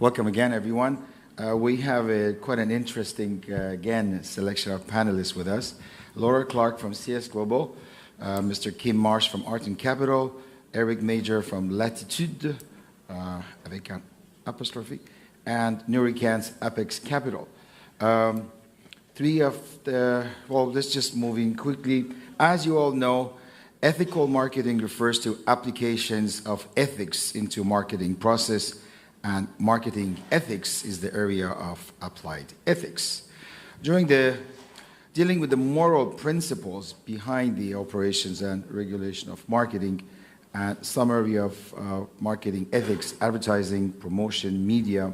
Welcome again, everyone. We have quite an interesting, again, selection of panelists with us. Laura Clarke from CS Global, Mr. Kim Marsh from Arton Capital, Eric Major from Latitude, avec un apostrophe, and Nuri Katz, Apex Capital. Let's just move in quickly. As you all know, ethical marketing refers to applications of ethics into marketing process, and marketing ethics is the area of applied ethics. Dealing with the moral principles behind the operations and regulation of marketing, and summary of marketing ethics, advertising, promotion, media.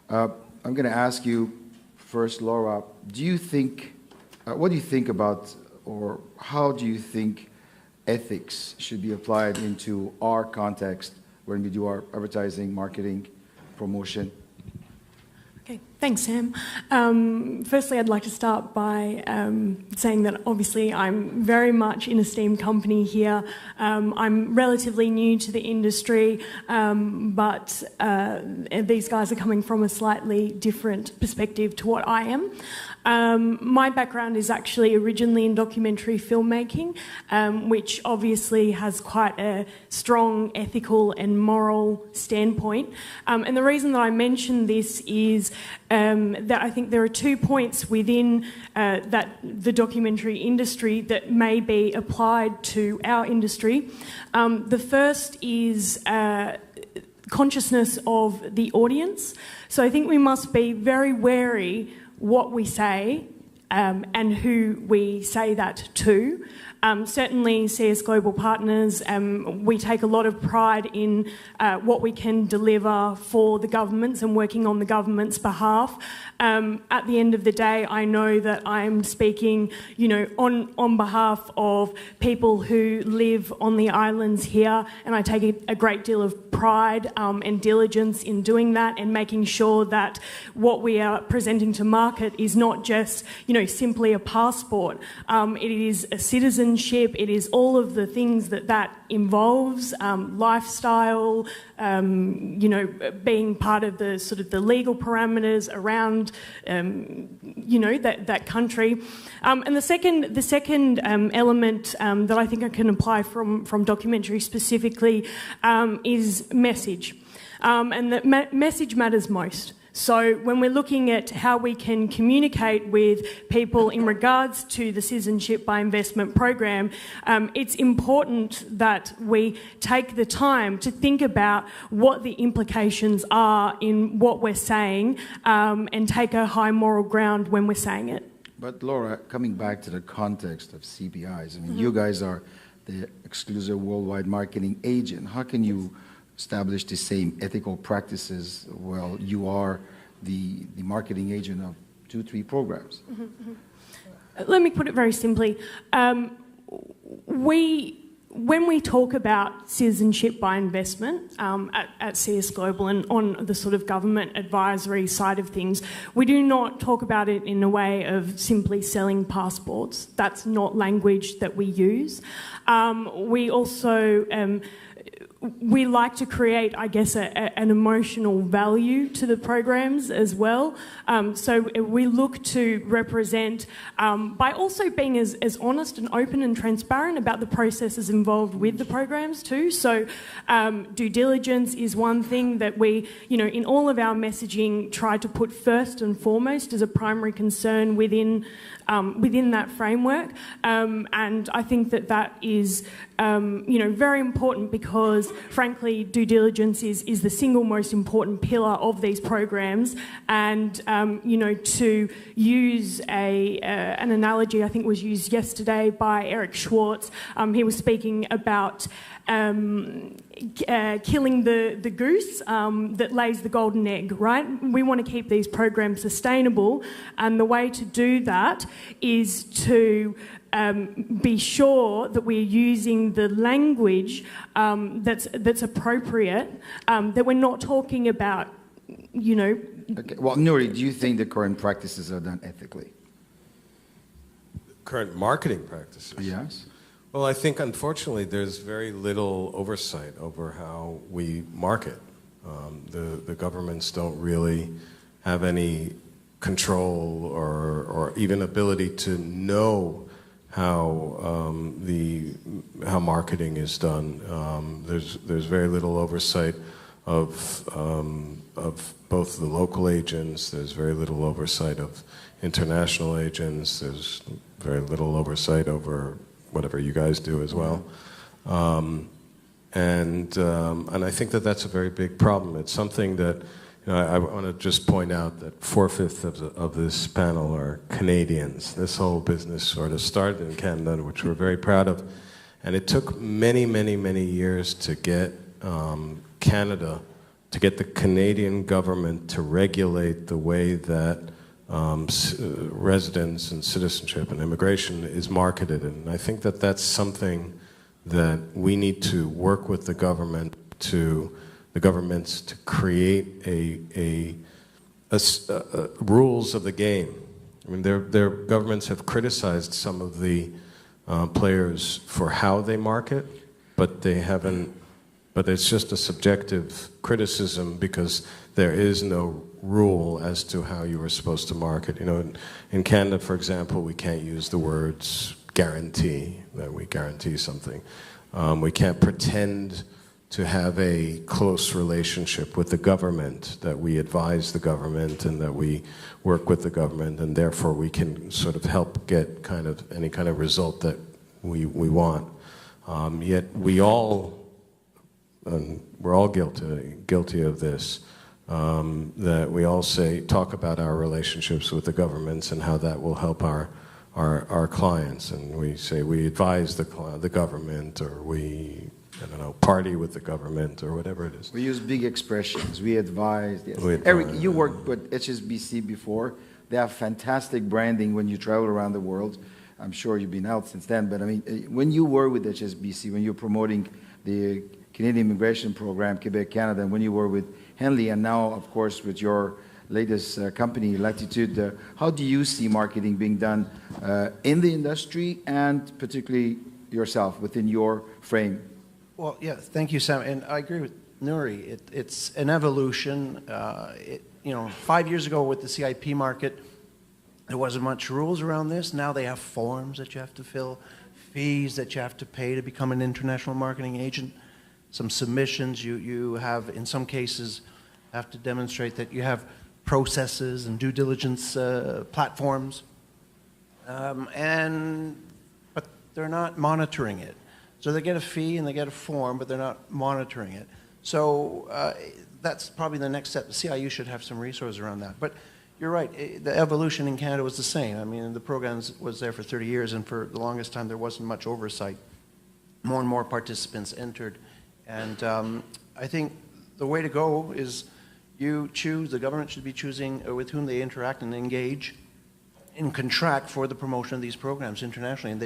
I'm going to ask you first, Laura, what do you think about, or how do you think ethics should be applied into our context when we do our advertising, marketing, promotion? Okay, thanks, Sam. Firstly, I'd like to start by saying that obviously I'm very much in a STEAM company here. I'm relatively new to the industry, but these guys are coming from a slightly different perspective to what I am. My background is actually originally in documentary filmmaking, which obviously has quite a strong ethical and moral standpoint. And the reason that I mention this is that I think there are 2 points within the documentary industry that may be applied to our industry. The first is consciousness of the audience. So I think we must be very wary what we say and who we say that to. Certainly, CS Global Partners, we take a lot of pride in what we can deliver for the governments and working on the government's behalf. At the end of the day, I know that I'm speaking, on behalf of people who live on the islands here, and I take a great deal of pride and diligence in doing that and making sure that what we are presenting to market is not just, simply a passport. It is a citizenship. It is all of the things that involves, lifestyle, being part of the sort of the legal parameters around, that country. And the second element that I think I can apply from documentary specifically is message, and that message matters most. So when we're looking at how we can communicate with people in regards to the Citizenship by Investment program, it's important that we take the time to think about what the implications are in what we're saying, and take a high moral ground when we're saying it. But Laura, coming back to the context of CPIs, you guys are the exclusive worldwide marketing agent. How can you establish the same ethical practices while you are the marketing agent of 2-3 programs? Let me put it very simply. When we talk about citizenship by investment at CS Global and on the sort of government advisory side of things, we do not talk about it in a way of simply selling passports. That's not language that we use. We also we like to create, I guess, an emotional value to the programs as well. So we look to represent by also being as honest and open and transparent about the processes involved with the programs too. So due diligence is one thing that we, in all of our messaging try to put first and foremost as a primary concern within that framework. And I think that is, very important because, frankly, due diligence is the single most important pillar of these programs. And, to use an analogy I think was used yesterday by Eric Schwartz, he was speaking about killing the goose that lays the golden egg, right? We want to keep these programs sustainable, and the way to do that is to be sure that we're using the language that's appropriate, that we're not talking about, Okay. Well, Nuri, do you think the current practices are done ethically? Current marketing practices? Yes. Well, I think, unfortunately, there's very little oversight over how we market. The governments don't really have any control or even ability to know how marketing is done. There's very little oversight of both the local agents. There's very little oversight of international agents. There's very little oversight over whatever you guys do as well. And I think that that's a very big problem. It's something that, I want to just point out that 4/5 of this panel are Canadians. This whole business sort of started in Canada, which we're very proud of. And it took many, many, many years to get Canada, to get the Canadian government to regulate the way that residence and citizenship and immigration is marketed. And I think that that's something that we need to work with the governments to create rules of the game. I mean, their governments have criticized some of the players for how they market, but they haven't. But it's just a subjective criticism because there is no rule as to how you are supposed to market. In Canada, for example, we can't use the words guarantee, that we guarantee something. We can't pretend to have a close relationship with the government, that we advise the government and that we work with the government, and therefore we can sort of help get any kind of result that we want. Yet we're all guilty of this, that we all talk about our relationships with the governments and how that will help our clients, and we say we advise the government, or we, party with the government, or whatever it is. We use big expressions. We advise. Yes. Eric, you worked with HSBC before. They have fantastic branding when you travel around the world. I'm sure you've been out since then, but I mean, when you were with HSBC, when you're promoting the Canadian immigration program, Quebec, Canada, and when you were with Henley, and now, of course, with your latest company, Latitude, how do you see marketing being done in the industry, and particularly yourself within your frame? Well, yeah, thank you, Sam. And I agree with Nuri. It's an evolution. 5 years ago with the CIP market, there wasn't much rules around this. Now they have forms that you have to fill, fees that you have to pay to become an international marketing agent, some submissions you have, in some cases, have to demonstrate that you have processes and due diligence platforms, but they're not monitoring it. So they get a fee and they get a form, but they're not monitoring it. So that's probably the next step. The CIU should have some resources around that. But you're right, the evolution in Canada was the same. I mean, the program was there for 30 years, and for the longest time there wasn't much oversight. More and more participants entered. And I think the way to go is the government should be choosing with whom they interact and engage and contract for the promotion of these programs internationally, and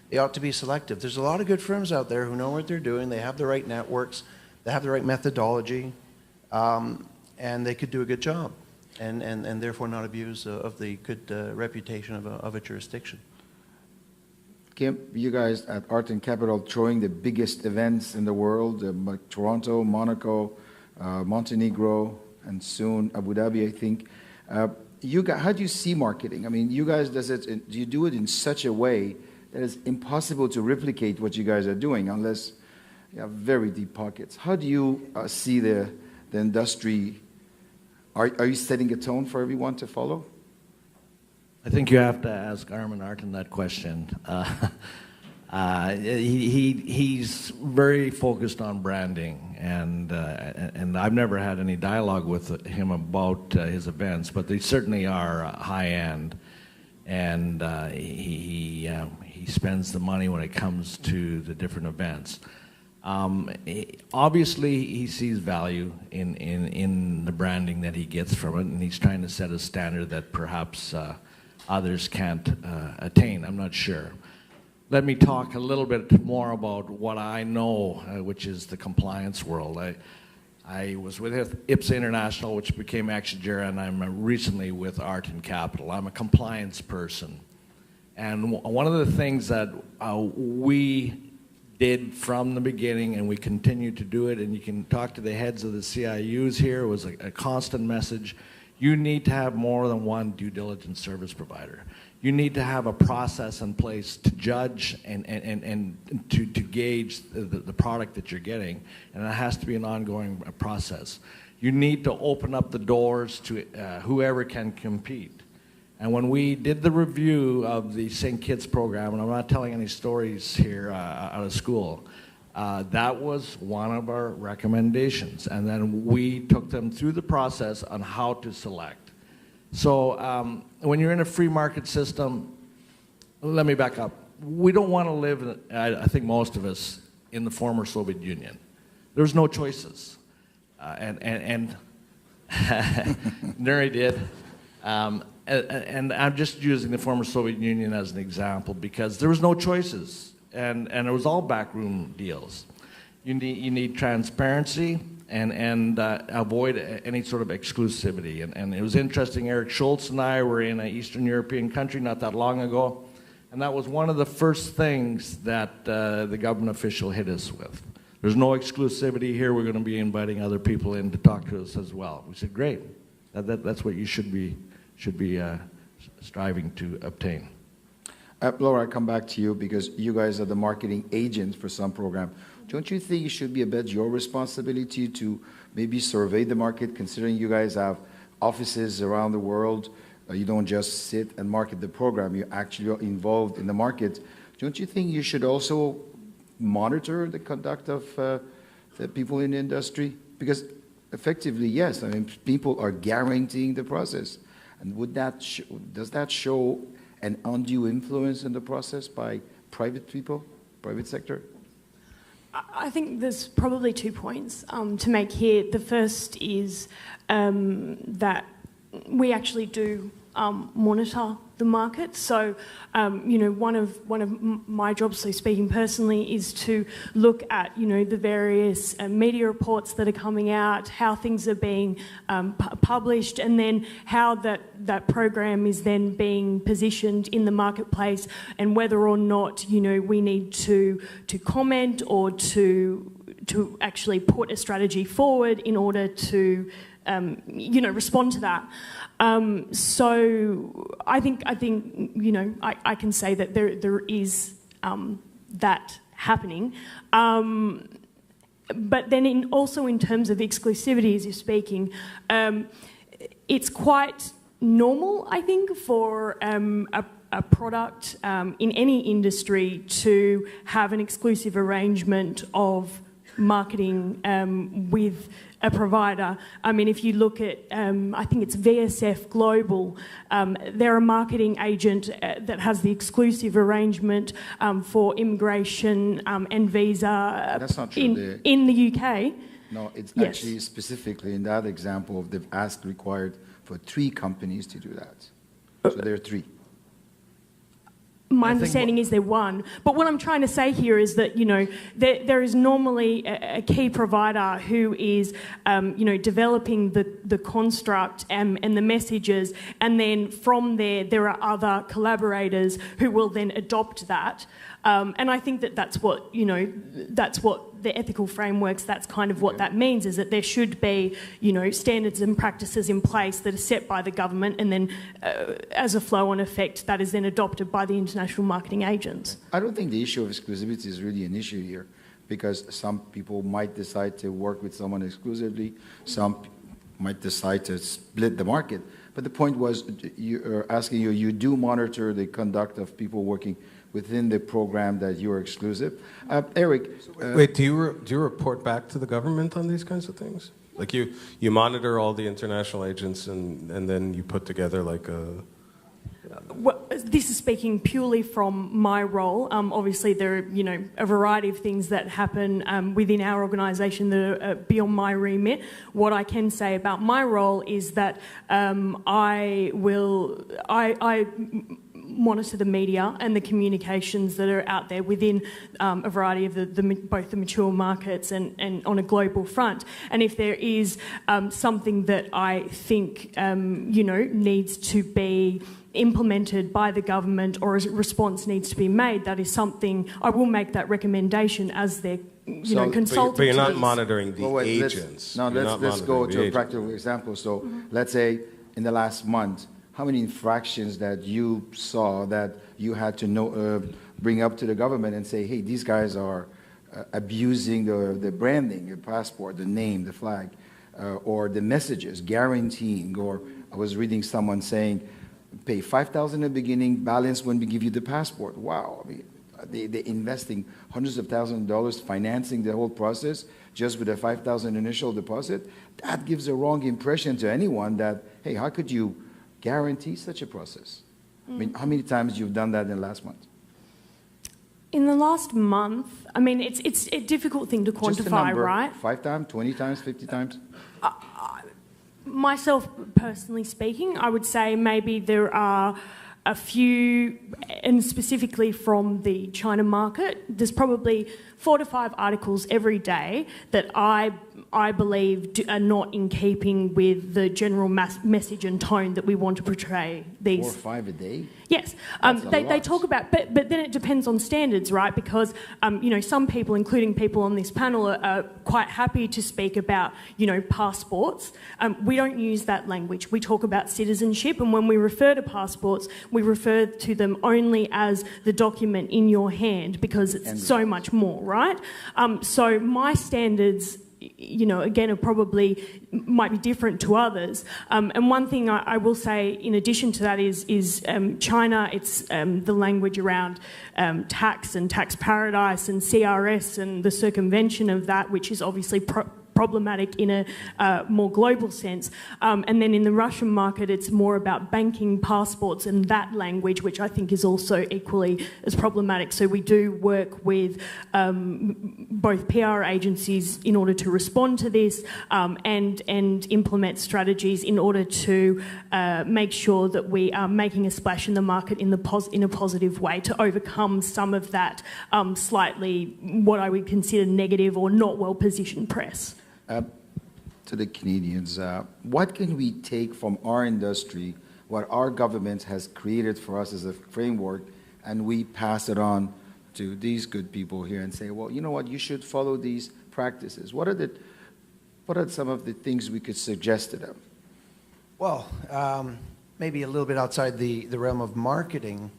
they ought to be selective. There's a lot of good firms out there who know what they're doing. They have the right networks, they have the right methodology, and they could do a good job, and therefore not abuse of the good reputation of a jurisdiction. Kim, you guys at Arton Capital throwing the biggest events in the world, like Toronto, Monaco, Montenegro, and soon Abu Dhabi, I think. How do you see marketing? I mean, you guys, do you do it in such a way that it's impossible to replicate what you guys are doing unless you have very deep pockets? How do you see the industry? Are you setting a tone for everyone to follow? I think you have to ask Arton that question. He's very focused on branding, and I've never had any dialogue with him about his events, but they certainly are high end, and he spends the money when it comes to the different events. Obviously, he sees value in the branding that he gets from it, and he's trying to set a standard that perhaps others can't attain. I'm not sure. Let me talk a little bit more about what I know, which is the compliance world. I was with IPSA International, which became Exeger, and I'm recently with Arton Capital. I'm a compliance person. And one of the things that we did from the beginning, and we continue to do it, and you can talk to the heads of the CIUs here. It was a constant message. You need to have more than one due diligence service provider. You need to have a process in place to judge and to gauge the product that you're getting, and it has to be an ongoing process. You need to open up the doors to whoever can compete. And when we did the review of the St. Kitts program, and I'm not telling any stories here out of school, that was one of our recommendations. And then we took them through the process on how to select. So when you're in a free market system, let me back up. We don't want to live, I think most of us, in the former Soviet Union. There's no choices. And Nuri did. And I'm just using the former Soviet Union as an example because there was no choices, and it was all backroom deals. You need transparency and avoid any sort of exclusivity. And it was interesting. Eric Schultz and I were in an Eastern European country not that long ago, and that was one of the first things that the government official hit us with. There's no exclusivity here. We're going to be inviting other people in to talk to us as well. We said, great. That's what you should be striving to obtain. Laura, I come back to you because you guys are the marketing agents for some program. Don't you think it should be a bit your responsibility to maybe survey the market, considering you guys have offices around the world? You don't just sit and market the program. You actually are involved in the market. Don't you think you should also monitor the conduct of the people in the industry? Because effectively, yes, I mean, people are guaranteeing the process. And would that does that show an undue influence in the process by private people, private sector? I think there's probably 2 points to make here. The first is that we actually do monitor the market. So, one of my jobs, so speaking personally, is to look at, the various media reports that are coming out, how things are being published, and then how that program is then being positioned in the marketplace, and whether or not, we need to comment or to actually put a strategy forward in order to respond to that. So I think I can say that there is that happening. But then also in terms of exclusivity, as you're speaking, it's quite normal, I think, for a product in any industry to have an exclusive arrangement of marketing with a provider. I mean, if you look at, I think it's VSF Global, they're a marketing agent that has the exclusive arrangement for immigration and visa. That's not true. In the UK. No, it's Yes. actually specifically in that example, they've required for 3 companies to do that. So there are 3. My understanding is they're 1. But what I'm trying to say here is that, there is normally a key provider who is, developing the construct and the messages, and then from there are other collaborators who will then adopt that. And I think that's what the ethical frameworks, that's kind of what that means, is that there should be, standards and practices in place that are set by the government, and then as a flow-on effect, that is then adopted by the international marketing agents. I don't think the issue of exclusivity is really an issue here, because some people might decide to work with someone exclusively, some might decide to split the market. But the point was, asking you do monitor the conduct of people working within the program that you're exclusive. Eric. Wait, do you report back to the government on these kinds of things? Like you monitor all the international agents and then you put together like a... Well, this is speaking purely from my role. Obviously, there are a variety of things that happen within our organisation that are beyond my remit. What I can say about my role is that monitor the media and the communications that are out there within a variety of both the mature markets and on a global front. And if there is something that I think, needs to be implemented by the government or a response needs to be made, that is something I will make that recommendation as their consultant. But you're not monitoring the agents. Let's go to a practical example. So let's say in the last month, how many infractions that you saw that you had to bring up to the government and say, hey, these guys are abusing the branding, the passport, the name, the flag, or the messages, guaranteeing, or I was reading someone saying, pay $5,000 in the beginning, balance when we give you the passport. Wow, I mean, they're investing hundreds of thousands of dollars financing the whole process just with a $5,000 initial deposit. That gives a wrong impression to anyone that, hey, how could you guarantee such a process? I mean, how many times you've done that in the last month? In the last month, I mean, it's a difficult thing to quantify, just a number, right? 5 times, 20 times, 50 times? Myself, personally speaking, I would say maybe there are a few, and specifically from the China market, there's probably 4 to 5 articles every day that I believe are not in keeping with the general message and tone that we want to portray these. 4 or 5 a day? Yes. They talk about, but then it depends on standards, right? Because, some people, including people on this panel, are quite happy to speak about, passports. We don't use that language. We talk about citizenship, and when we refer to passports, we refer to them only as the document in your hand because it's so much more, right? So my standards, again, are probably might be different to others. And one thing I will say in addition to that is China, it's the language around tax and tax paradise and CRS and the circumvention of that, which is obviously problematic in a more global sense. And then in the Russian market, it's more about banking, passports, and that language, which I think is also equally as problematic. So we do work with both PR agencies in order to respond to this and implement strategies in order to make sure that we are making a splash in the market in a positive way to overcome some of that slightly what I would consider negative or not well-positioned press. To the Canadians, what can we take from our industry, what our government has created for us as a framework, and we pass it on to these good people here and say, well, you know what, you should follow these practices. What are some of the things we could suggest to them? Well, maybe a little bit outside the realm of marketing.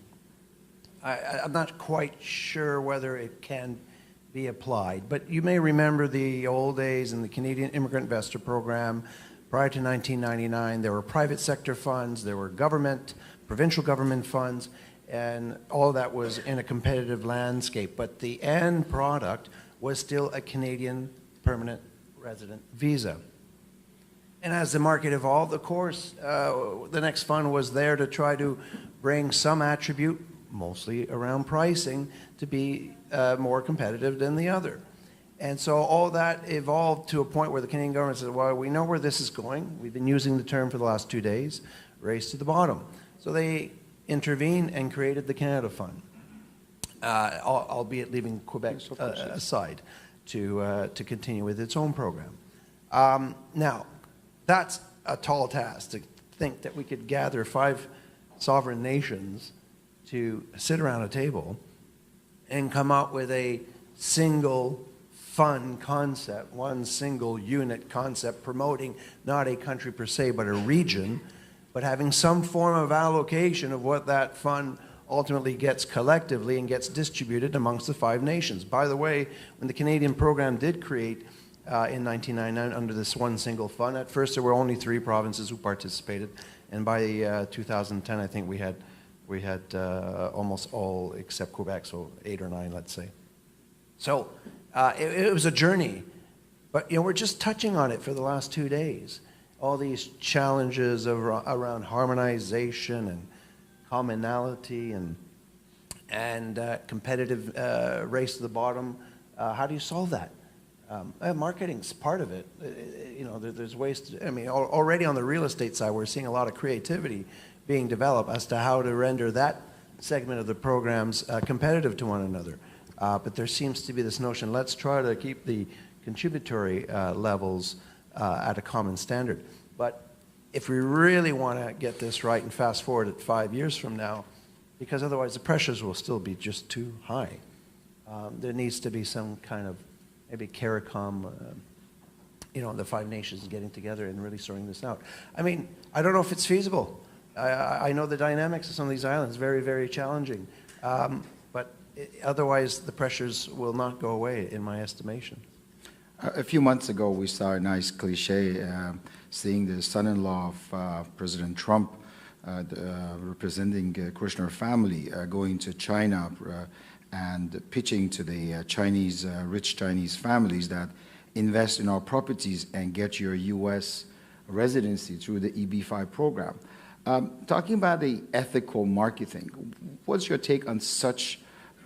I'm not quite sure whether it can be applied, but you may remember the old days in the Canadian Immigrant Investor Program. Prior to 1999, there were private sector funds, there were provincial government funds, and all of that was in a competitive landscape. But the end product was still a Canadian permanent resident visa. And as the market evolved, of course, the next fund was there to try to bring some attribute, mostly around pricing, to be more competitive than the other. And so all that evolved to a point where the Canadian government said, well, we know where this is going. We've been using the term for the last 2 days, race to the bottom. So they intervened and created the Canada Fund, albeit leaving Quebec aside to continue with its own program. Now, that's a tall task to think that we could gather 5 sovereign nations to sit around a table and come up with a single fund concept, one single unit concept, promoting not a country per se, but a region, but having some form of allocation of what that fund ultimately gets collectively and gets distributed amongst the 5 nations. By the way, when the Canadian program did create in 1999 under this one single fund, at first there were only 3 provinces who participated, and by 2010 I think we had almost all except Quebec, so 8 or 9, let's say. So it was a journey, but we're just touching on it for the last 2 days. All these challenges around harmonization and commonality and competitive race to the bottom. How do you solve that? Marketing's part of it. There's ways to. I mean, already on the real estate side, we're seeing a lot of creativity being developed as to how to render that segment of the programs competitive to one another. But there seems to be this notion, let's try to keep the contributory levels at a common standard. But if we really want to get this right and fast forward at 5 years from now, because otherwise the pressures will still be just too high, there needs to be some kind of maybe CARICOM, the 5 nations getting together and really sorting this out. I mean, I don't know if it's feasible. I know the dynamics of some of these islands, very, very challenging. But otherwise, the pressures will not go away, in my estimation. A few months ago, we saw a nice cliche, seeing the son-in-law of President Trump representing Kushner family going to China and pitching to the rich Chinese families that invest in our properties and get your U.S. residency through the EB-5 program. Talking about the ethical marketing, what's your take on such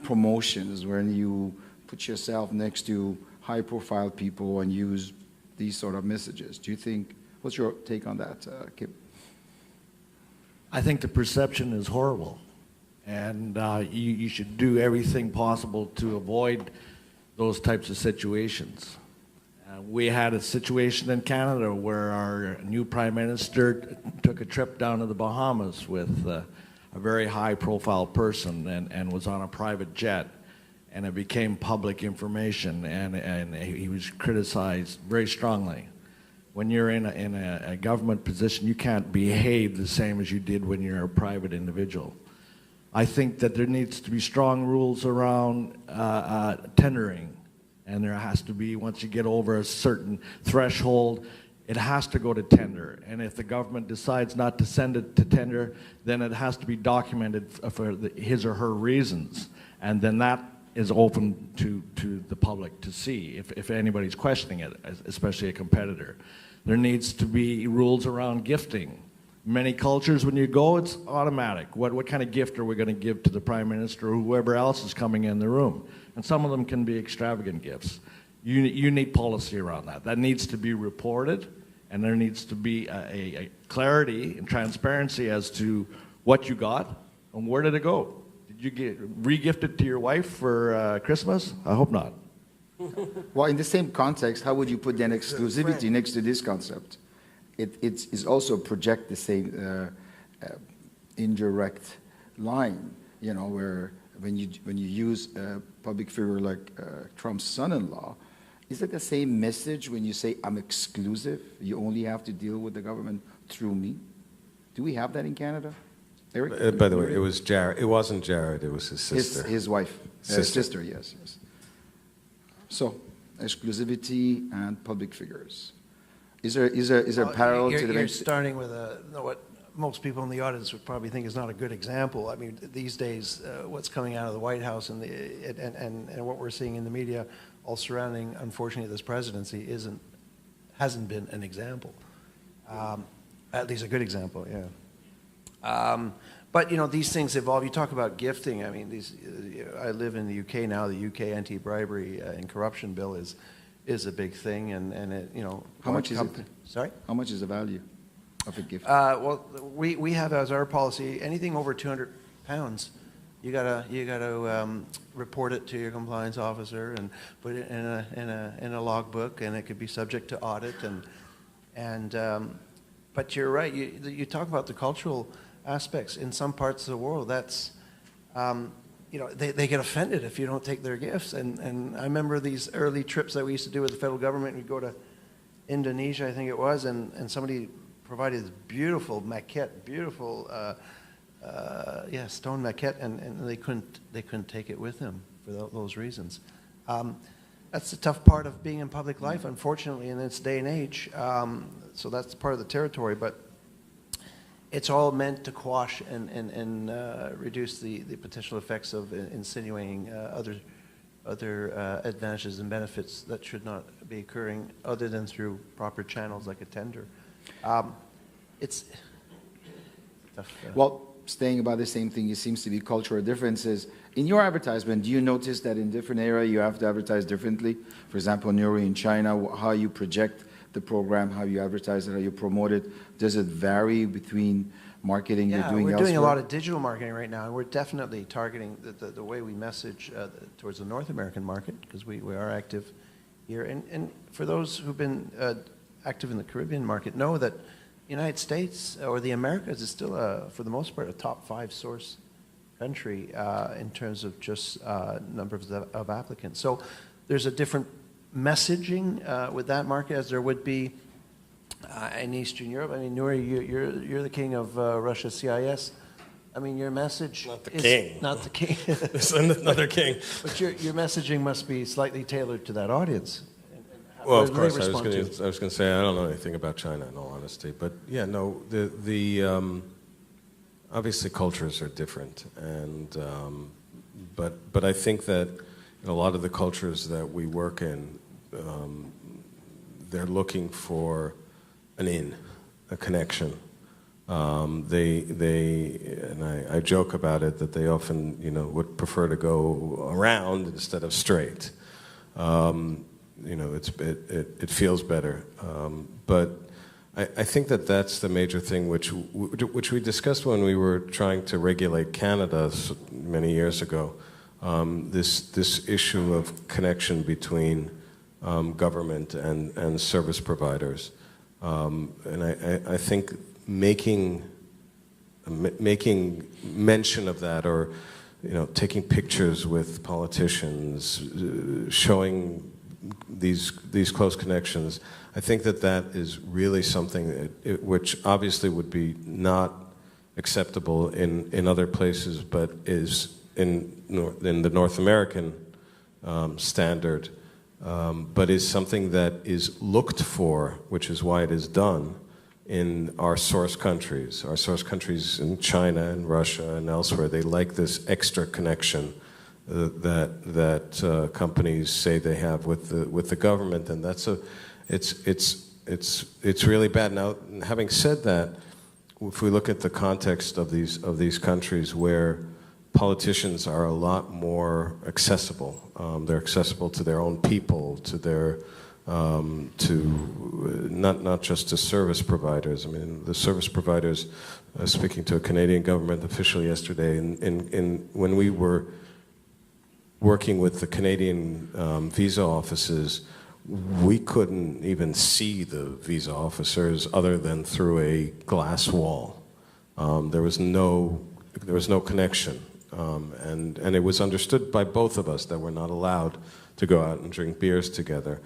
promotions when you put yourself next to high-profile people and use these sort of messages? Do you think, what's your take on that, Kip? I think the perception is horrible, and you should do everything possible to avoid those types of situations. We had a situation in Canada where our new Prime Minister took a trip down to the Bahamas with a very high-profile person and was on a private jet, and it became public information, and he was criticized very strongly. When you're in a government position, you can't behave the same as you did when you're a private individual. I think that there needs to be strong rules around tendering. And there has to be, once you get over a certain threshold, it has to go to tender. And if the government decides not to send it to tender, then it has to be documented for his or her reasons. And then that is open to the public to see if anybody's questioning it, especially a competitor. There needs to be rules around gifting. Many cultures, when you go, it's automatic. What kind of gift are we going to give to the Prime Minister or whoever else is coming in the room? And some of them can be extravagant gifts. You need policy around that. That needs to be reported, and there needs to be a clarity and transparency as to what you got and where did it go. Did you re-gift it to your wife for Christmas? I hope not. Well, in the same context, how would you put then exclusivity next to this concept? It's also project the same indirect line, where when you use a public figure like Trump's son-in-law, is it the same message when you say, I'm exclusive, you only have to deal with the government through me? Do we have that in Canada? Eric? By the way, it was Jared. It wasn't Jared, it was his sister. His wife. Sister, yes. So, exclusivity and public figures. Is there a parallel to the... You're starting with what most people in the audience would probably think is not a good example. I mean, these days, what's coming out of the White House and what we're seeing in the media, all surrounding, unfortunately, this presidency hasn't been an example. At least a good example, yeah. But these things evolve. You talk about gifting. I mean, I live in the UK now. The UK anti-bribery and corruption bill is a big thing, and it, how much is it? Sorry? How much is the value of a gift? Well, we have as our policy anything over £200, you gotta report it to your compliance officer and put it in a logbook, and it could be subject to audit. But you're right. You talk about the cultural aspects in some parts of the world. That's they get offended if you don't take their gifts. And I remember these early trips that we used to do with the federal government. We'd go to Indonesia, I think it was, and somebody provided this beautiful maquette, stone maquette, and they couldn't take it with them for those reasons. That's the tough part of being in public life, unfortunately, in this day and age. So that's part of the territory, but it's all meant to quash and reduce the potential effects of insinuating other advantages and benefits that should not be occurring other than through proper channels like a tender. It's tough. Well, staying about the same thing, it seems to be cultural differences. In your advertisement, do you notice that in different areas you have to advertise differently? For example, Nuri in China, how you project the program, how you advertise it, how you promote it, does it vary between marketing you're doing we're elsewhere? doing a lot of digital marketing right now, and we're definitely targeting the way we message towards the North American market, because we are active here. And for those who've been active in the Caribbean market, know that the United States or the Americas is still, for the most part, a top 5 source country in terms of just numbers of applicants. So there's a different messaging with that market as there would be in Eastern Europe. I mean, Nuri, you're the king of Russia CIS. I mean, your message Not the is king. not the king. There's another king. But your messaging must be slightly tailored to that audience. Well, of What do they course, I was respond to? going to say I don't know anything about China, in all honesty. But yeah, no, obviously cultures are different, and but I think that in a lot of the cultures that we work in, they're looking for a connection. I joke about it that they often, would prefer to go around instead of straight. It feels better. But I think that that's the major thing which we discussed when we were trying to regulate Canada many years ago. This issue of connection between government and service providers. And I think making mention of that, or taking pictures with politicians, showing these close connections, I think that is really something which obviously would be not acceptable in other places, but is in the North American standard, but is something that is looked for, which is why it is done in our source countries. Our source countries in China and Russia and elsewhere, they like this extra connection that companies say they have with the government, and it's really bad. Now, having said that, if we look at the context of these countries where politicians are a lot more accessible, they're accessible to their own people, to their not just to service providers. I mean, the service providers. I was speaking to a Canadian government official yesterday, and when we were working with the Canadian visa offices, we couldn't even see the visa officers other than through a glass wall. There was no connection, and it was understood by both of us that we're not allowed to go out and drink beers together.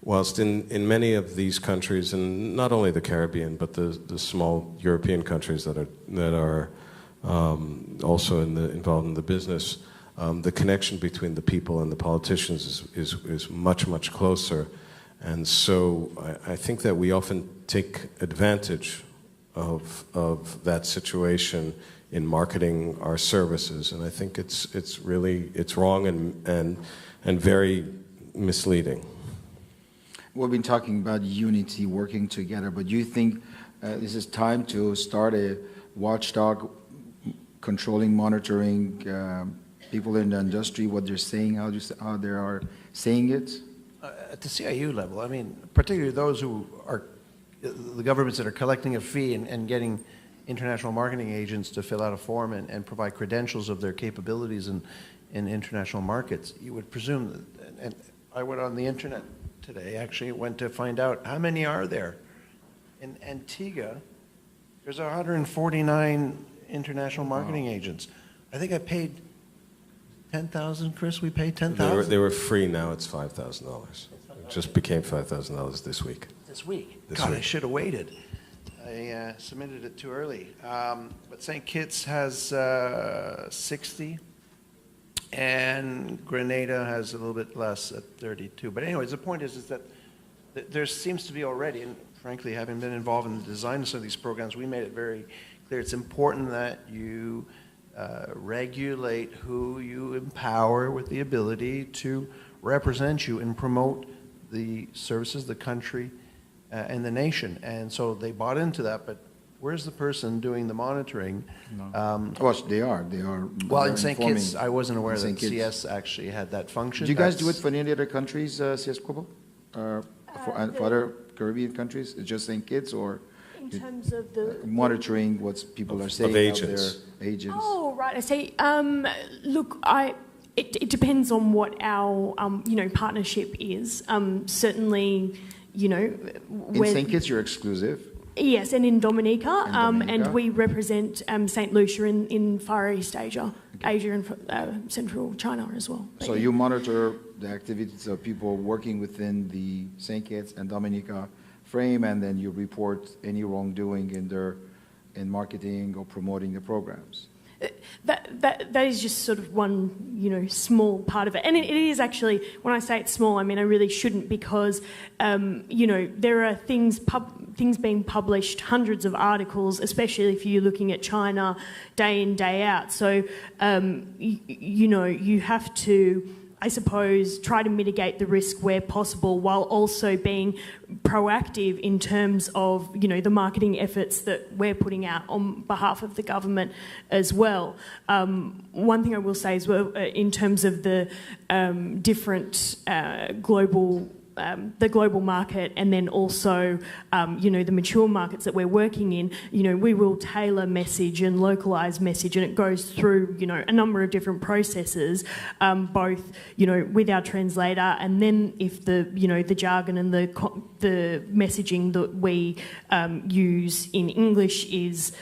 Whilst in many of these countries, and not only the Caribbean, but the small European countries that are also involved in the business, the connection between the people and the politicians is much, much closer. And so I think that we often take advantage of that situation in marketing our services, and I think it's wrong and very misleading. We've been talking about unity, working together, but do you think this is time to start a watchdog controlling, monitoring people in the industry, what they're saying, how they are saying it? At the CIU level, I mean, particularly those who are the governments that are collecting a fee and getting international marketing agents to fill out a form and provide credentials of their capabilities in international markets, you would presume that, and I went on the internet today, actually went to find out how many are there. In Antigua, there's 149 international marketing agents. I think I paid 10,000, Chris, we paid 10,000? They were free, now it's $5,000. It just became $5,000 this week. This week? This God, week. I should have waited. I submitted it too early. But St. Kitts has 60. And Grenada has a little bit less at 32. But anyways, the point is that there seems to be already, and frankly, having been involved in the design of some of these programs, we made it very clear it's important that you regulate who you empower with the ability to represent you and promote the services, the country, and the nation. And so they bought into that, but where's the person doing the monitoring? No. Well, they are. Well, in St. Kitts, I wasn't aware that St. Kitts. CS actually had that function. Do you guys do it for any other countries, CS Global? For other Caribbean countries? It's just St. Kitts, or In terms of the monitoring what people are saying of agents. out there, agents. Oh, right. I see. Look, it depends on what our partnership is. Certainly, In St. Kitts, you're exclusive. Yes, and in Dominica, Dominica. and we represent St. Lucia in Far East Asia, Asia and Central China as well. So you monitor the activities of people working within the St. Kitts and Dominica frame, and then you report any wrongdoing in marketing or promoting the programs. That is just sort of one, small part of it. And it is actually, when I say it's small, I mean I really shouldn't, because, there are things being published, hundreds of articles, especially if you're looking at China day in, day out. So, you have to, I suppose, try to mitigate the risk where possible, while also being proactive in terms of, the marketing efforts that we're putting out on behalf of the government as well. One thing I will say as well, in terms of the different the global market, and then also, the mature markets that we're working in, we will tailor message and localise message, and it goes through, a number of different processes, both, with our translator, and then if the jargon and the messaging that we use in English is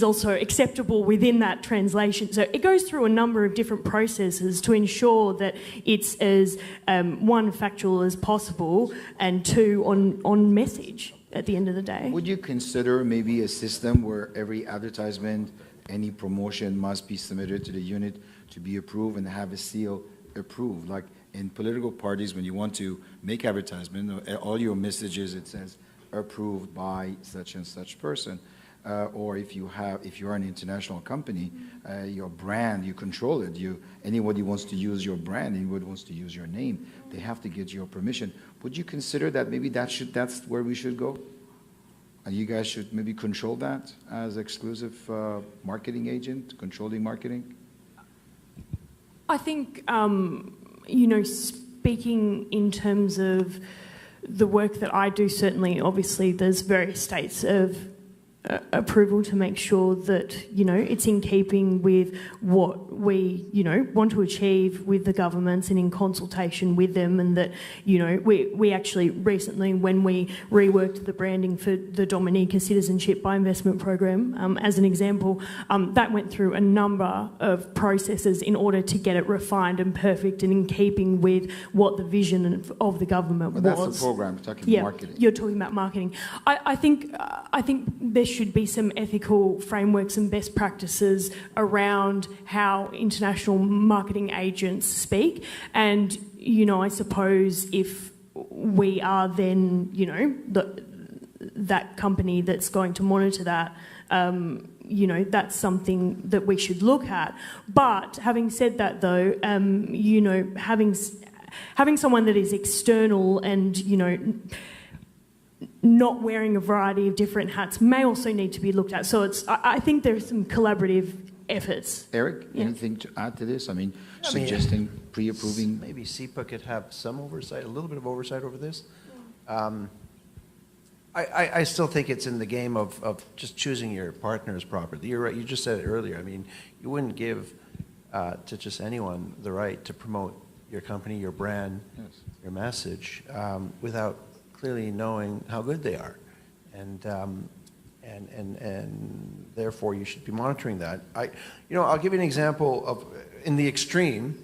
also acceptable within that translation. So it goes through a number of different processes to ensure that it's as, one, factual as possible, and two, on message at the end of the day. Would you consider maybe a system where every advertisement, any promotion must be submitted to the unit to be approved and have a seal approved? Like in political parties, when you want to make advertisement, all your messages, it says approved by such and such person. Or if you're an international company, your brand, you control it. Anybody wants to use your brand, anybody wants to use your name, they have to get your permission. Would you consider that maybe that's where we should go? And you guys should maybe control that as exclusive marketing agent, controlling marketing? I think, speaking in terms of the work that I do, certainly, obviously, there's various states of approval to make sure that, it's in keeping with what we, want to achieve with the governments and in consultation with them, and that, we actually recently, when we reworked the branding for the Dominica Citizenship by Investment Program, as an example, that went through a number of processes in order to get it refined and perfect and in keeping with what the vision of the government was. That's the program, you're talking marketing. You're talking about marketing. I think there should be some ethical frameworks and best practices around how international marketing agents speak. And, I suppose if we are then, that company that's going to monitor that, that's something that we should look at. But having said that, though, having someone that is external and, not wearing a variety of different hats may also need to be looked at. So I think there's some collaborative efforts. Eric, anything to add to this? Suggesting pre-approving? Maybe CIPA could have some oversight, a little bit of oversight over this. I still think it's in the game of just choosing your partners properly. You're right, you just said it earlier. You wouldn't give to just anyone the right to promote your company, your brand, your message, without clearly knowing how good they are, and therefore you should be monitoring that. I'll give you an example of, in the extreme,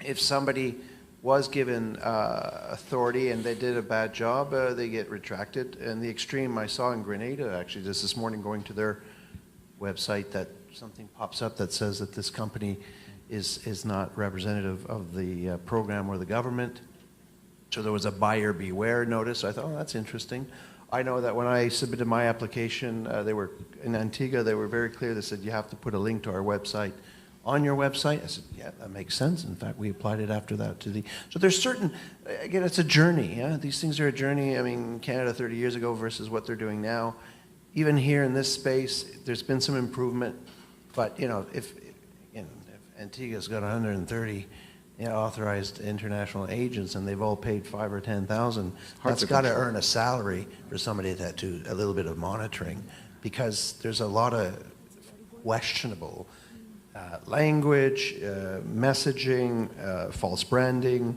if somebody was given authority and they did a bad job, they get retracted. In the extreme, I saw in Grenada actually just this morning, going to their website, that something pops up that says that this company is not representative of the program or the government. So there was a buyer beware notice. I thought, oh, that's interesting. I know that when I submitted my application, they were in Antigua, they were very clear. They said, you have to put a link to our website on your website. I said, yeah, that makes sense. In fact, we applied it after that to the... So there's certain... Again, it's a journey. Yeah? These things are a journey. Canada 30 years ago versus what they're doing now. Even here in this space, there's been some improvement. But, if Antigua's got 130 authorized international agents, and they've all paid $5,000 or $10,000. That's to got to control. earn a salary for somebody that do a little bit of monitoring, because there's a lot of questionable language, messaging, false branding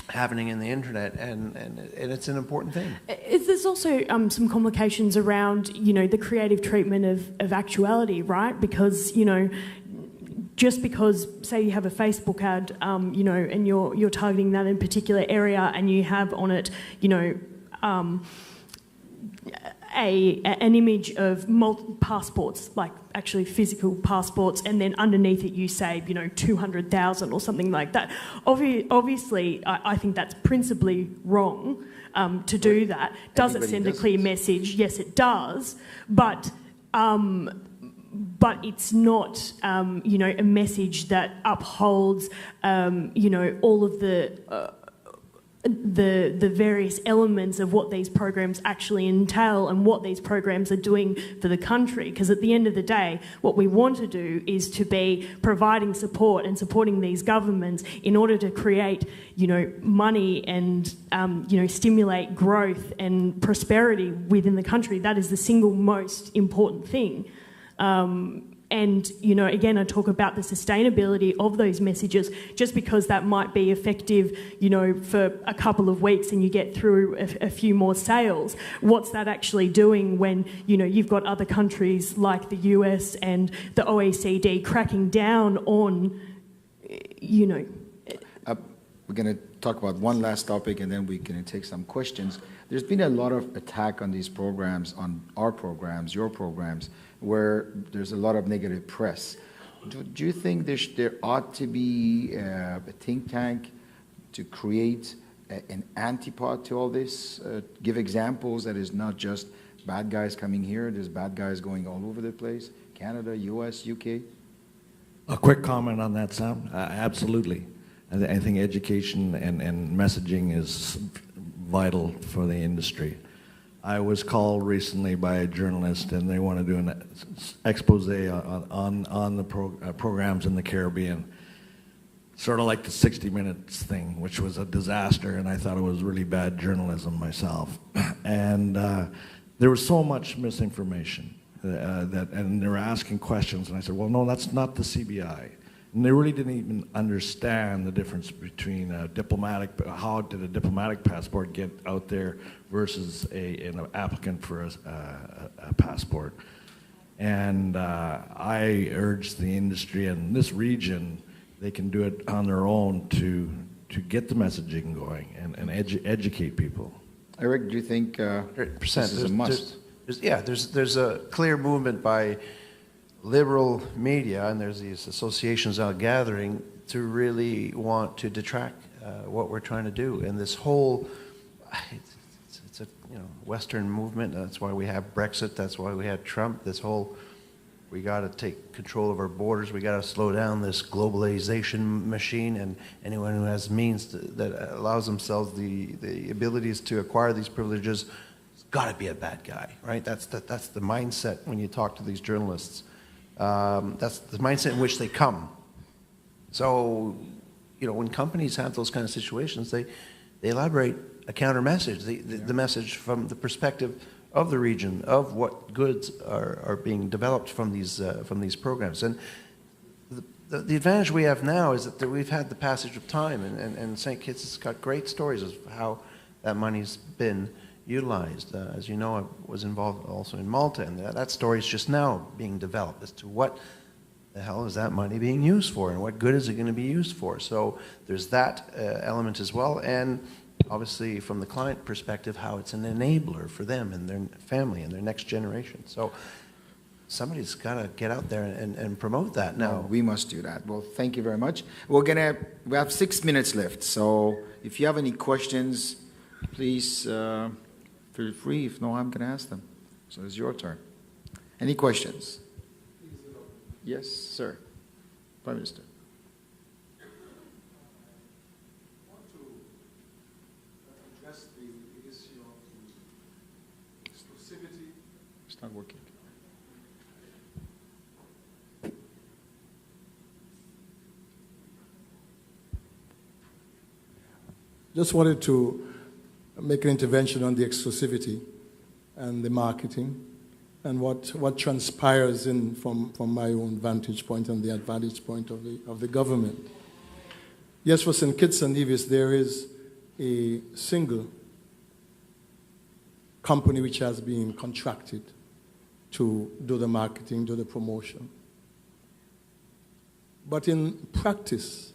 happening in the internet, and it's an important thing. There's also some complications around, the creative treatment of actuality, right? Because, just because, say, you have a Facebook ad, and you're targeting that in a particular area, and you have on it, an image of passports, like actually physical passports, and then underneath it you say, 200,000 or something like that. Obviously, I think that's principally wrong to do that. Does it send a clear message? Yes, it does, but it's not, a message that upholds, all of the various elements of what these programs actually entail and what these programs are doing for the country. Because at the end of the day, what we want to do is to be providing support and supporting these governments in order to create, money and, stimulate growth and prosperity within the country. That is the single most important thing. And, again, I talk about the sustainability of those messages. Just because that might be effective, for a couple of weeks and you get through a few more sales, what's that actually doing when, you've got other countries like the US and the OECD cracking down on, We're going to talk about one last topic, and then we're going to take some questions. There's been a lot of attack on these programs, on our programs, your programs, where there's a lot of negative press. Do you think there ought to be a think tank to create an antipode to all this? Give examples that is not just bad guys coming here, there's bad guys going all over the place, Canada, US, UK? A quick comment on that, Sam. Absolutely. I think education and messaging is vital for the industry. I was called recently by a journalist, and they want to do an expose on the programs in the Caribbean, sort of like the 60 Minutes thing, which was a disaster, and I thought it was really bad journalism myself. And there was so much misinformation and they were asking questions, and I said, well, no, that's not the CBI. And they really didn't even understand the difference between how did a diplomatic passport get out there versus an applicant for a passport. And I urge the industry in this region, they can do it on their own to get the messaging going and educate people. Eric, do you think this is a must? There's a clear movement by liberal media, and there's these associations out gathering to really want to detract what we're trying to do. And this whole, it's a Western movement. That's why we have Brexit. That's why we had Trump. This whole, we got to take control of our borders. We got to slow down this globalization machine. And anyone who has means that allows themselves the abilities to acquire these privileges, has got to be a bad guy, right? That's the mindset when you talk to these journalists. That's the mindset in which they come. So, when companies have those kind of situations, they elaborate a counter message, the message from the perspective of the region, of what goods are being developed from these programs. And the advantage we have now is that we've had the passage of time, and St. Kitts has got great stories of how that money's been utilized. As you know, I was involved also in Malta, and that story is just now being developed as to what the hell is that money being used for, and what good is it going to be used for. So there's that element as well, and obviously from the client perspective, how it's an enabler for them and their family and their next generation. So somebody's got to get out there and promote that now. No, we must do that. Well, thank you very much. We have 6 minutes left, so if you have any questions, please feel free. If no, I'm going to ask them. So it's your turn. Any questions? Yes, sir. Prime Minister. I want to address the issue of the exclusivity. It's not working. just wanted to make an intervention on the exclusivity and the marketing and what transpires from my own vantage point and the advantage point of the government. Yes, for St. Kitts and Nevis, there is a single company which has been contracted to do the marketing, do the promotion. But in practice,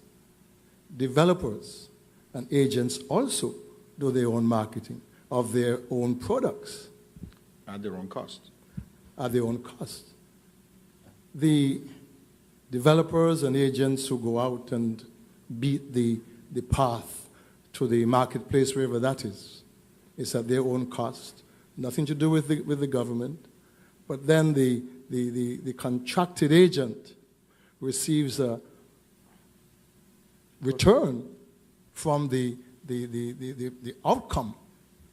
developers and agents also do their own marketing of their own products. At their own cost. At their own cost. The developers and agents who go out and beat the path to the marketplace, wherever that is, it's at their own cost. Nothing to do with the government. But then the contracted agent receives a return from the outcome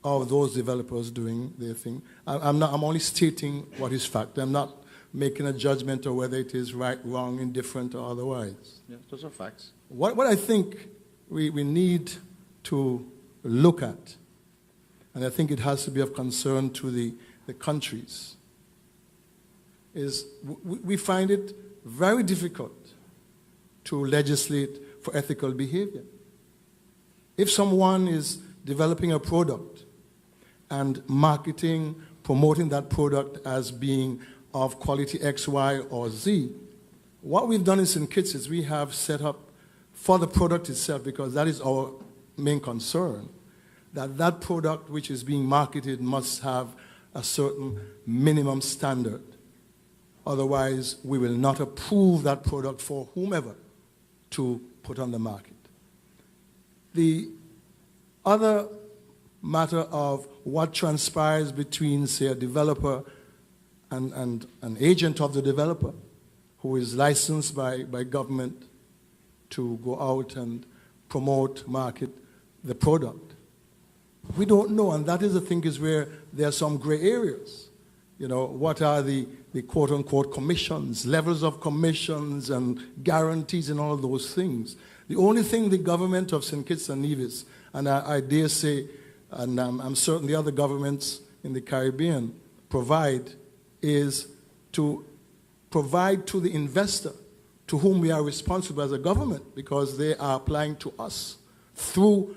of those developers doing their thing. I'm only stating what is fact. I'm not making a judgment of whether it is right, wrong, indifferent, or otherwise. Yeah, those are facts. What I think we need to look at, and I think it has to be of concern to the countries, is we find it very difficult to legislate for ethical behavior. If someone is developing a product and marketing, promoting that product as being of quality X, Y, or Z, what we've done in St. Kitts is we have set up for the product itself, because that is our main concern, that product which is being marketed must have a certain minimum standard. Otherwise, we will not approve that product for whomever to put on the market. The other matter of what transpires between, say, a developer and an agent of the developer who is licensed by government to go out and promote, market the product. We don't know, and that is the thing, is where there are some gray areas. You know, what are the quote-unquote commissions, levels of commissions and guarantees and all of those things. The only thing the government of St. Kitts and Nevis, and I dare say, and I'm certain the other governments in the Caribbean provide, is to provide to the investor to whom we are responsible as a government, because they are applying to us through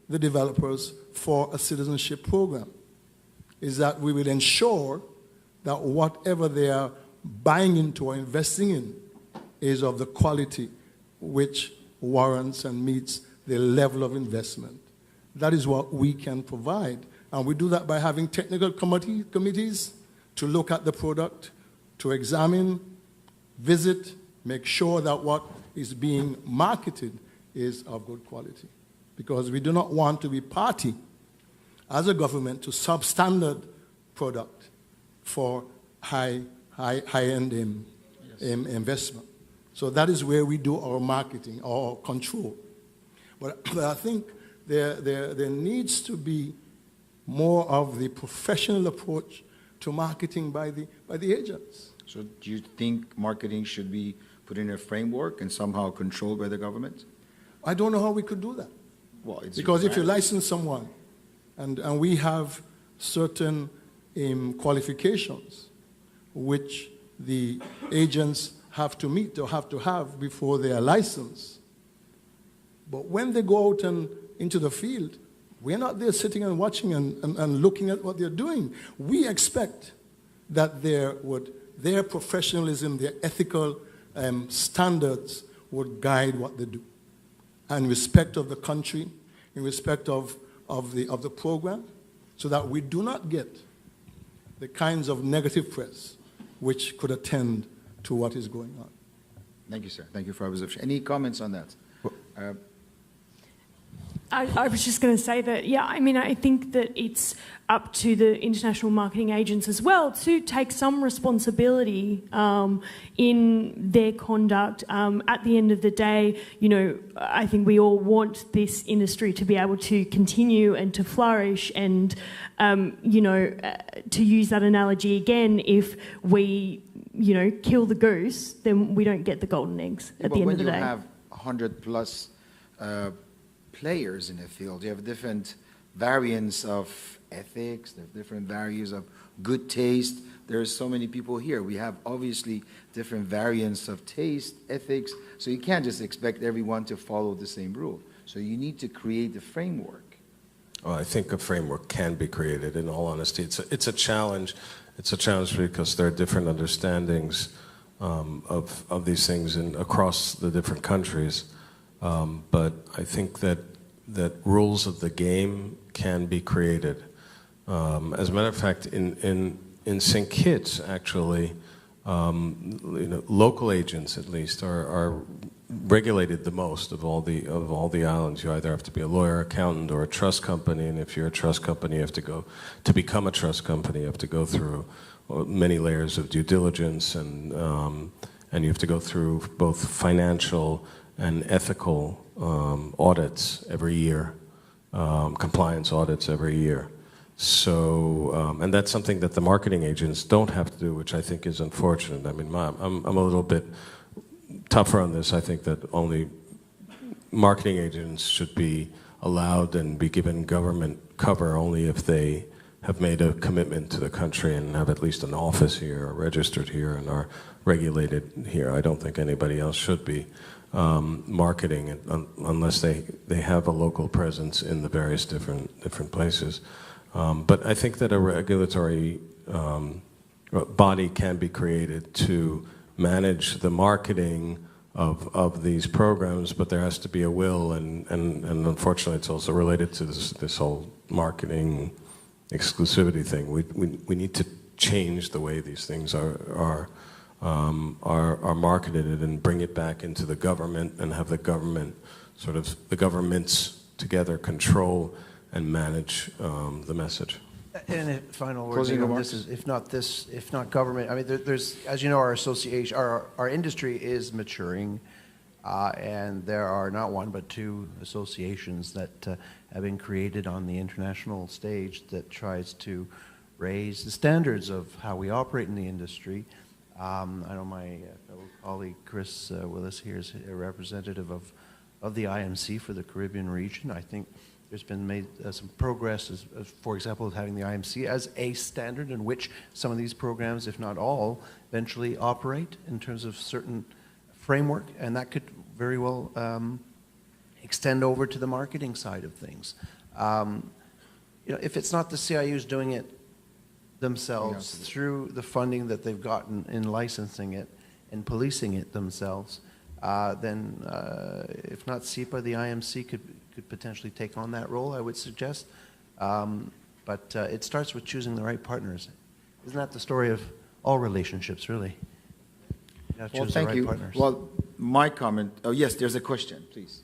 the developers for a citizenship program, is that we will ensure that whatever they are buying into or investing in is of the quality which warrants and meets the level of investment. That is what we can provide. And we do that by having technical committees to look at the product, to examine, visit, make sure that what is being marketed is of good quality. Because we do not want to be party, as a government, to substandard product for high-end investment. So that is where we do our marketing, our control. But I think there needs to be more of the professional approach to marketing by the agents. So do you think marketing should be put in a framework and somehow controlled by the government? I don't know how we could do that. Well, it's because if you license someone, and we have certain qualifications which the agents have to meet or have to have before they are licensed. But when they go out and into the field, we're not there sitting and watching and looking at what they're doing. We expect that their professionalism, their ethical standards would guide what they do. And in respect of the country, in respect of the program, so that we do not get the kinds of negative press which could attend to what is going on. Thank you, sir. Thank you for your observation. Any comments on that? I was just going to say that, yeah, I mean, I think that it's up to the international marketing agents as well to take some responsibility in their conduct. At the end of the day, you know, I think we all want this industry to be able to continue and to flourish and, you know, to use that analogy again, if we, you know, kill the goose, then we don't get the golden eggs at the end of the day. But when you have 100 plus players in the field. You have different variants of ethics, there are different values of good taste. There's so many people here. We have obviously different variants of taste, ethics, so you can't just expect everyone to follow the same rule. So you need to create the framework. Well, I think a framework can be created, in all honesty. It's a challenge. It's a challenge because there are different understandings of these things across the different countries. But I think that rules of the game can be created. As a matter of fact, in St. Kitts, actually, local agents at least are regulated the most of all the islands. You either have to be a lawyer, accountant, or a trust company, and if you're a trust company, you have to become a trust company, you have to go through many layers of due diligence, and you have to go through both financial and ethical audits every year, compliance audits every year. So, and that's something that the marketing agents don't have to do, which I think is unfortunate. I mean, I'm a little bit tougher on this. I think that only marketing agents should be allowed and be given government cover only if they have made a commitment to the country and have at least an office here, or registered here, and are regulated here. I don't think anybody else should be marketing unless they have a local presence in the various different places. But I think that a regulatory body can be created to manage the marketing of these programs, but there has to be a will, and unfortunately it's also related to this whole marketing exclusivity thing. We need to change the way these things are marketed and bring it back into the government, and have the government the governments together control and manage the message. And a final word on this is, if not government, I mean, there's, as you know, our association, our industry is maturing, and there are not one but two associations that have been created on the international stage that tries to raise the standards of how we operate in the industry. I know my fellow colleague Chris Willis here is a representative of the IMC for the Caribbean region. I think there's been made some progress, as, for example, having the IMC as a standard in which some of these programs, if not all, eventually operate in terms of certain framework, and that could very well extend over to the marketing side of things. If it's not the CIUs doing it themselves through the funding that they've gotten in licensing it and policing it themselves, then if not CIPA, the IMC could potentially take on that role, I would suggest. But it starts with choosing the right partners. Isn't that the story of all relationships, really? Well, thank you. Partners. Well, my comment, oh yes, there's a question, please.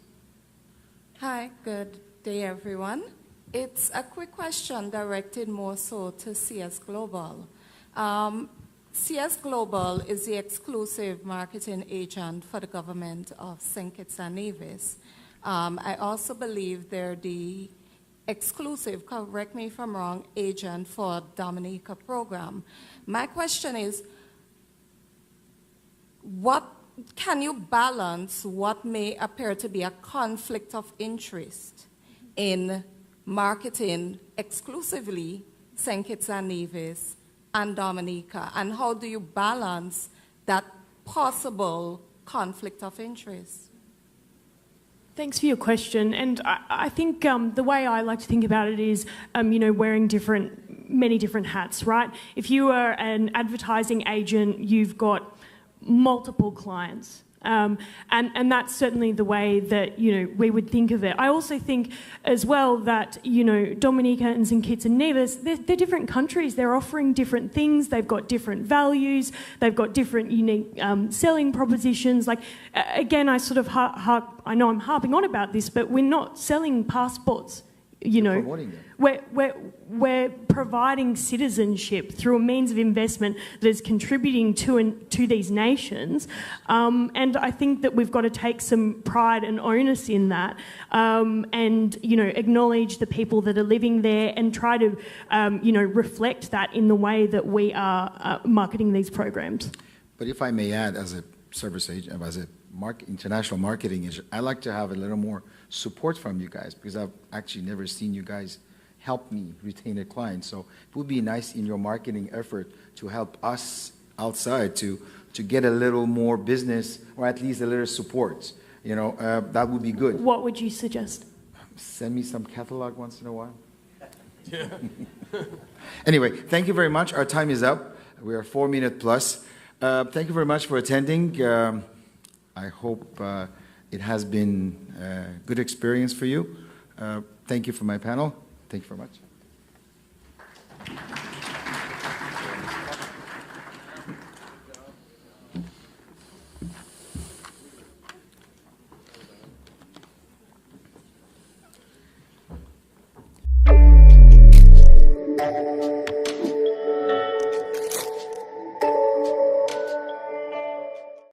Hi, good day everyone. It's a quick question directed more so to CS Global. CS Global is the exclusive marketing agent for the government of St. Kitts and Nevis. I also believe they're the exclusive, correct me if I'm wrong, agent for Dominica program. My question is, what can you balance what may appear to be a conflict of interest in marketing exclusively St. Kitts and Nevis and Dominica, and how do you balance that possible conflict of interest? Thanks for your question, and I think the way I like to think about it is, wearing many different hats, right? If you are an advertising agent, you've got multiple clients, and that's certainly the way that we would think of it. I also think as well that Dominica and St. Kitts and Nevis, they're different countries. They're offering different things. They've got different values. They've got different unique selling propositions. Like again, I sort of I know I'm harping on about this, but we're not selling passports. Promoting them. We're providing citizenship through a means of investment that is contributing to these nations, and I think that we've got to take some pride and onus in that, and acknowledge the people that are living there, and try to reflect that in the way that we are marketing these programs. But if I may add, as a service agent, as a international marketing is, I'd like to have a little more support from you guys, because I've actually never seen you guys help me retain a client. So it would be nice in your marketing effort to help us outside to get a little more business, or at least a little support. You know, that would be good. What would you suggest? Send me some catalog once in a while. Yeah. Anyway, thank you very much. Our time is up. We are 4 minutes plus. Thank you very much for attending. I hope it has been a good experience for you. Thank you for my panel. Thank you very much.